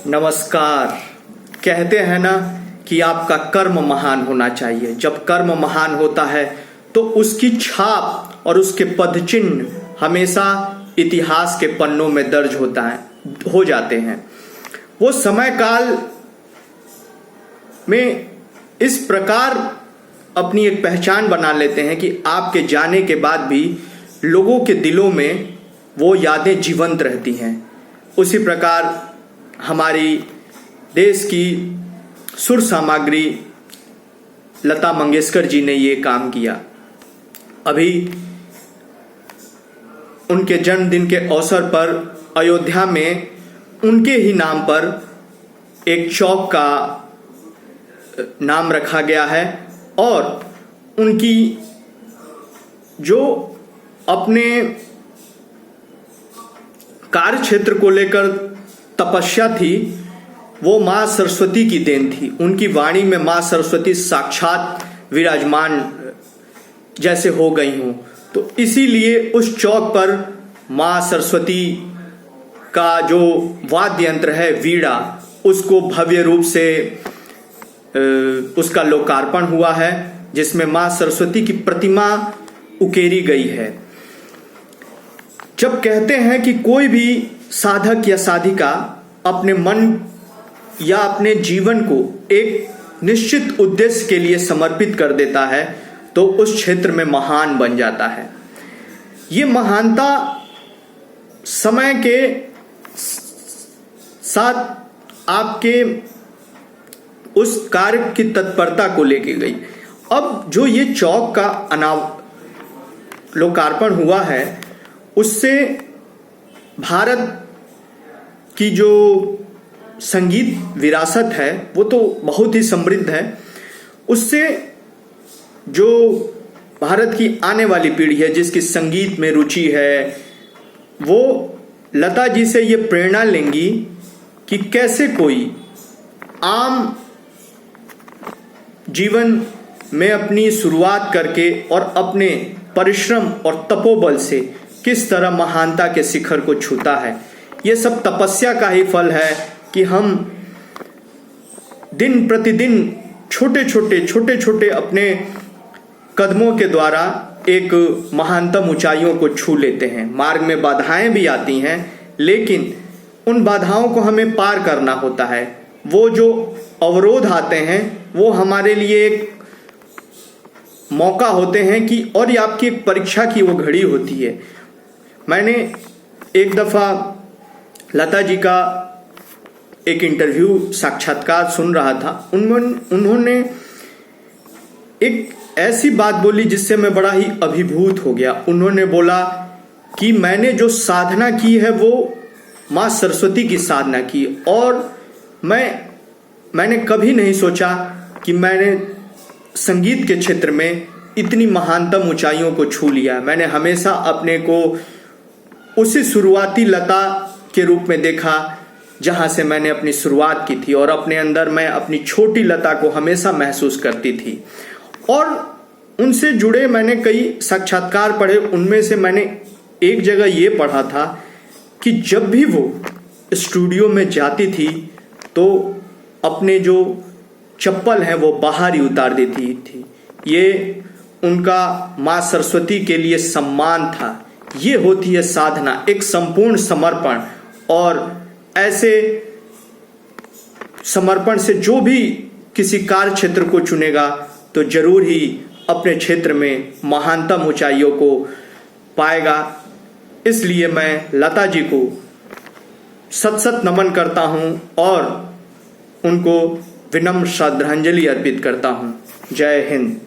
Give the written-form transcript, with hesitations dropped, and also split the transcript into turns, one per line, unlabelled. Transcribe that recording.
नमस्कार। कहते हैं ना कि आपका कर्म महान होना चाहिए। जब कर्म महान होता है तो उसकी छाप और उसके पदचिन्ह हमेशा इतिहास के पन्नों में दर्ज हो जाते हैं। वो समय काल में इस प्रकार अपनी एक पहचान बना लेते हैं कि आपके जाने के बाद भी लोगों के दिलों में वो यादें जीवंत रहती हैं। उसी प्रकार हमारी देश की सुर सामग्री लता मंगेशकर जी ने ये काम किया। अभी उनके जन्मदिन के अवसर पर अयोध्या में उनके ही नाम पर एक चौक का नाम रखा गया है और उनकी जो अपने कार्य क्षेत्र को लेकर तपस्या थी वो माँ सरस्वती की देन थी। उनकी वाणी में माँ सरस्वती साक्षात विराजमान जैसे हो गई हूँ। तो इसीलिए उस चौक पर माँ सरस्वती का जो वाद्य यंत्र है वीणा, उसको भव्य रूप से उसका लोकार्पण हुआ है, जिसमें माँ सरस्वती की प्रतिमा उकेरी गई है। जब कहते हैं कि कोई भी साधक या साधिका अपने मन या अपने जीवन को एक निश्चित उद्देश्य के लिए समर्पित कर देता है तो उस क्षेत्र में महान बन जाता है। ये महानता समय के साथ आपके उस कार्य की तत्परता को लेके गई। अब जो ये चौक का लोकार्पण हुआ है उससे भारत की जो संगीत विरासत है वो तो बहुत ही समृद्ध है। उससे जो भारत की आने वाली पीढ़ी है जिसकी संगीत में रुचि है, वो लता जी से ये प्रेरणा लेंगी कि कैसे कोई आम जीवन में अपनी शुरुआत करके और अपने परिश्रम और तपोबल से किस तरह महानता के शिखर को छूता है। ये सब तपस्या का ही फल है कि हम दिन प्रतिदिन छोटे छोटे अपने कदमों के द्वारा एक महानतम ऊंचाइयों को छू लेते हैं। मार्ग में बाधाएं भी आती हैं, लेकिन उन बाधाओं को हमें पार करना होता है। वो जो अवरोध आते हैं वो हमारे लिए एक मौका होते हैं कि और ये आपकी एक परीक्षा की वो घड़ी होती है। मैंने एक दफ़ा लता जी का एक इंटरव्यू साक्षात्कार सुन रहा था। उन्होंने एक ऐसी बात बोली जिससे मैं बड़ा ही अभिभूत हो गया। उन्होंने बोला कि मैंने जो साधना की है वो माँ सरस्वती की साधना की और मैंने कभी नहीं सोचा कि मैंने संगीत के क्षेत्र में इतनी महानतम ऊंचाइयों को छू लिया। मैंने हमेशा अपने को उसी शुरुआती लता के रूप में देखा जहां से मैंने अपनी शुरुआत की थी और अपने अंदर मैं अपनी छोटी लता को हमेशा महसूस करती थी। और उनसे जुड़े मैंने कई साक्षात्कार पढ़े। उनमें से मैंने एक जगह ये पढ़ा था कि जब भी वो स्टूडियो में जाती थी तो अपने जो चप्पल हैं वो बाहर ही उतार देती थी। ये उनका माँ सरस्वती के लिए सम्मान था। ये होती है साधना, एक संपूर्ण समर्पण। और ऐसे समर्पण से जो भी किसी कार्य क्षेत्र को चुनेगा तो जरूर ही अपने क्षेत्र में महानतम ऊंचाइयों को पाएगा। इसलिए मैं लता जी को सत नमन करता हूं और उनको विनम्र श्रद्धांजलि अर्पित करता हूं। जय हिंद।